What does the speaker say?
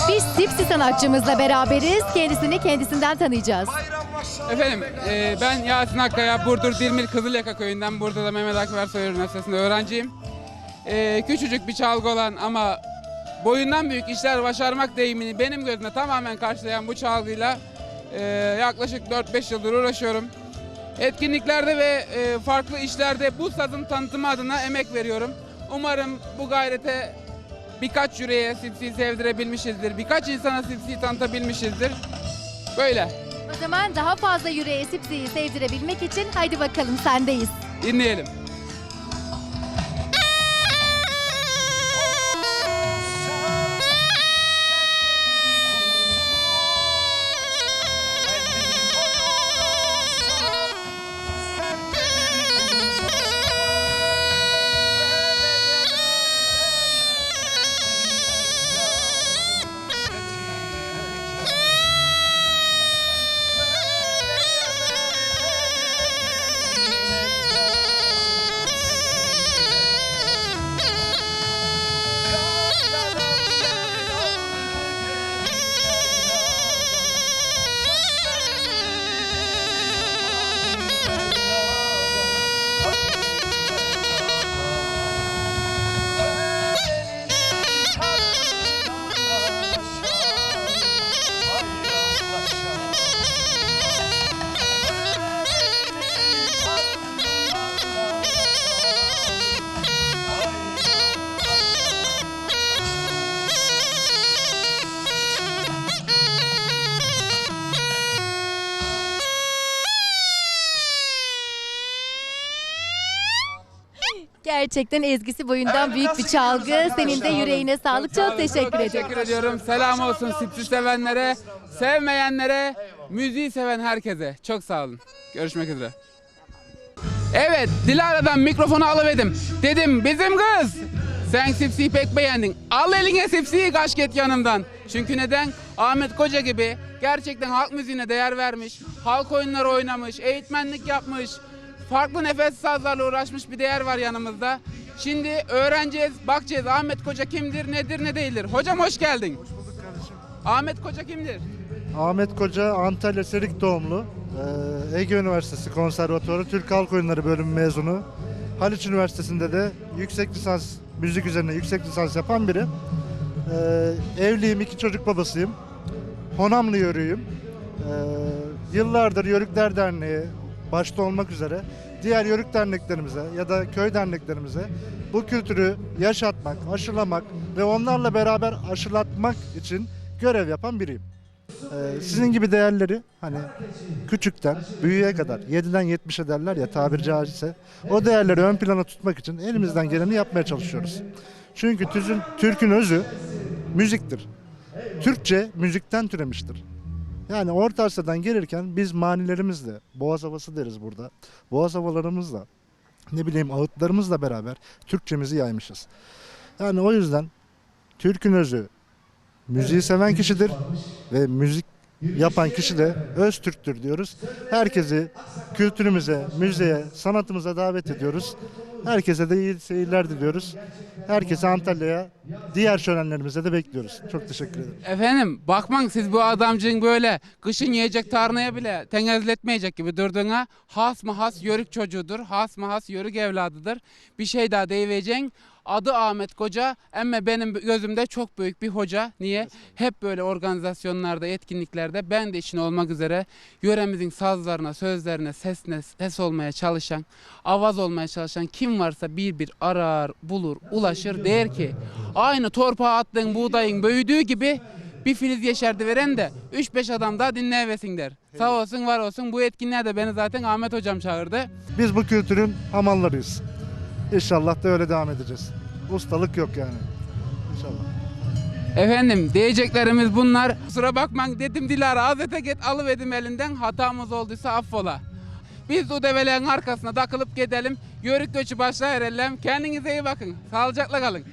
Bir Sipsi sanatçımızla beraberiz. Kendisini kendisinden tanıyacağız. Efendim ben Yasin Akkaya, Burdur Dirmil Kızılyaka köyünden, Burdur'da Mehmet Akif Ersoy Üniversitesi'nde öğrenciyim. Küçücük bir çalgı olan ama boyundan büyük işler başarmak deyimini benim gözümde tamamen karşılayan bu çalgıyla yaklaşık 4-5 yıldır uğraşıyorum. Etkinliklerde ve farklı işlerde bu sazın tanıtımı adına emek veriyorum. Umarım bu gayrete birkaç yüreğe Sipsi'yi sevdirebilmişizdir, birkaç insana Sipsi'yi tanıtabilmişizdir. Böyle. O zaman daha fazla yüreğe Sipsi'yi sevdirebilmek için haydi bakalım sendeyiz. Dinleyelim. Gerçekten ezgisi boyundan büyük bir çalgı. Senin de yüreğine sağlık. Çok teşekkür ederim. Teşekkür ediyorum. Selam olsun Sipsi sevenlere, sevmeyenlere, müziği seven herkese. Çok sağ olun. Görüşmek üzere. Evet, Dilara'dan mikrofonu alıverdim. Dedim bizim kız. Sen Sipsi'yi pek beğendin. Al eline Sipsi'yi, kaç git yanımdan. Çünkü neden? Ahmet Koca gibi gerçekten halk müziğine değer vermiş, halk oyunları oynamış, eğitmenlik yapmış, farklı nefes sazlarla uğraşmış bir değer var yanımızda. Şimdi öğreneceğiz, bakacağız Ahmet Koca kimdir, nedir, ne değildir. Hocam hoş geldin. Hoş bulduk kardeşim. Ahmet Koca kimdir? Ahmet Koca Antalya Serik doğumlu. Ege Üniversitesi Konservatuarı Türk Halk Oyunları bölümü mezunu. Haliç Üniversitesi'nde de yüksek lisans, müzik üzerine yüksek lisans yapan biri. Evliyim, 2 çocuk babasıyım. Honamlı yörüğüm. Yıllardır Yörükler Derneği başta olmak üzere diğer yörük derneklerimize ya da köy derneklerimize bu kültürü yaşatmak, aşılamak ve onlarla beraber aşılatmak için görev yapan biriyim. Sizin gibi değerleri hani küçükten büyüğe kadar 7'den 70'e derler ya tabiri caizse o değerleri ön plana tutmak için elimizden geleni yapmaya çalışıyoruz. Çünkü Türk'ün özü müziktir. Türkçe müzikten türemiştir. Yani Orta Asya'dan gelirken biz manilerimizle, boğaz havası deriz burada, boğaz havalarımızla, ne bileyim ağıtlarımızla beraber Türkçemizi yaymışız. Yani o yüzden Türk'ün özü müziği seven kişidir ve müzik yapan kişi de öz Türktür diyoruz. Herkesi kültürümüze, müziğe, sanatımıza davet ediyoruz. Herkese de iyi seyirler diliyoruz. Herkese Antalya'ya, diğer şölenlerimize de bekliyoruz. Çok teşekkür ederim. Efendim bakman siz bu adamcığın böyle kışın yiyecek tarnaya bile tenezletmeyecek gibi durduğuna has mı has yörük çocuğudur, has mı has yörük evladıdır. Bir şey daha deyiveceğin. Adı Ahmet Koca ama benim gözümde çok büyük bir hoca. Niye? Hep böyle organizasyonlarda, etkinliklerde ben de içine olmak üzere yöremizin sazlarına, sözlerine, sesine ses olmaya çalışan, avaz olmaya çalışan kim varsa bir arar, bulur, ulaşır der ki aynı torpağa attığın buğdayın büyüdüğü gibi bir filiz yeşerdi veren de 3-5 adam daha dinleyevesin der. Sağ olsun, var olsun. Bu etkinliğe beni zaten Ahmet Hocam çağırdı. Biz bu kültürün hamallarıyız. İnşallah da öyle devam edeceğiz. Ustalık yok yani. İnşallah. Efendim diyeceklerimiz bunlar. Kusura bakmayın dedim Dilara azete git alıverdim elinden, hatamız olduysa affola. Biz o develerin arkasına takılıp gidelim. Yörük göçü başlayır ellem. Kendinize iyi bakın. Sağlıcakla kalın.